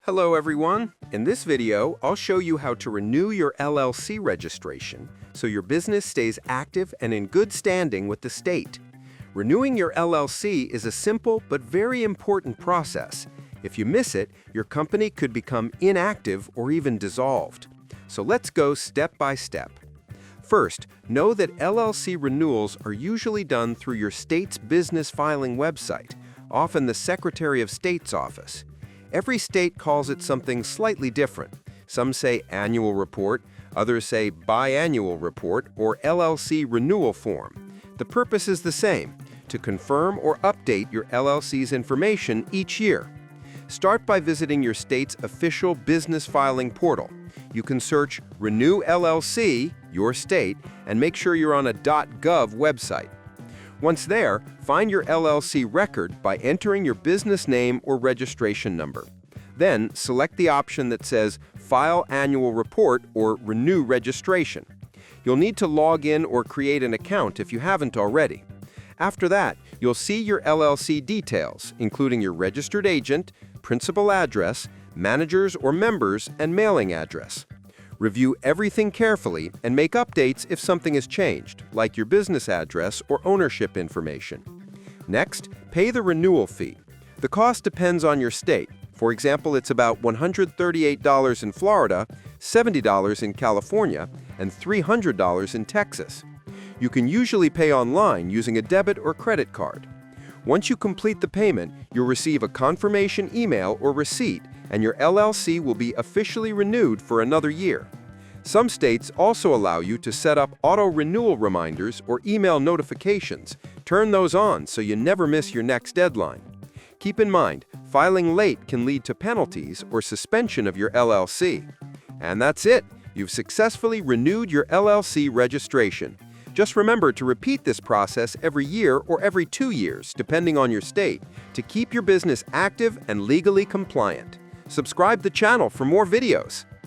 Hello everyone. In this video, I'll show you how to renew your LLC registration so your business stays active and in good standing with the state. Renewing your LLC is a simple but very important process. If you miss it, your company could become inactive or even dissolved. So let's go step by step. First, know that LLC renewals are usually done through your state's business filing website, often the Secretary of State's office. Every state calls it something slightly different. Some say annual report, others say biannual report or LLC renewal form. The purpose is the same, to confirm or update your LLC's information each year. Start by visiting your state's official business filing portal. You can search Renew LLC, your state, and make sure you're on a .gov website. Once there, find your LLC record by entering your business name or registration number. Then, select the option that says File Annual Report or Renew Registration. You'll need to log in or create an account if you haven't already. After that, you'll see your LLC details, including your registered agent, principal address, managers or members, and mailing address. Review everything carefully and make updates if something has changed, like your business address or ownership information. Next, pay the renewal fee. The cost depends on your state. For example, it's about $138 in Florida, $70 in California, and $300 in Texas. You can usually pay online using a debit or credit card. Once you complete the payment, you'll receive a confirmation email or receipt, and your LLC will be officially renewed for another year. Some states also allow you to set up auto-renewal reminders or email notifications. Turn those on so you never miss your next deadline. Keep in mind, filing late can lead to penalties or suspension of your LLC. And that's it! You've successfully renewed your LLC registration. Just remember to repeat this process every year or every 2 years, depending on your state, to keep your business active and legally compliant. Subscribe to the channel for more videos.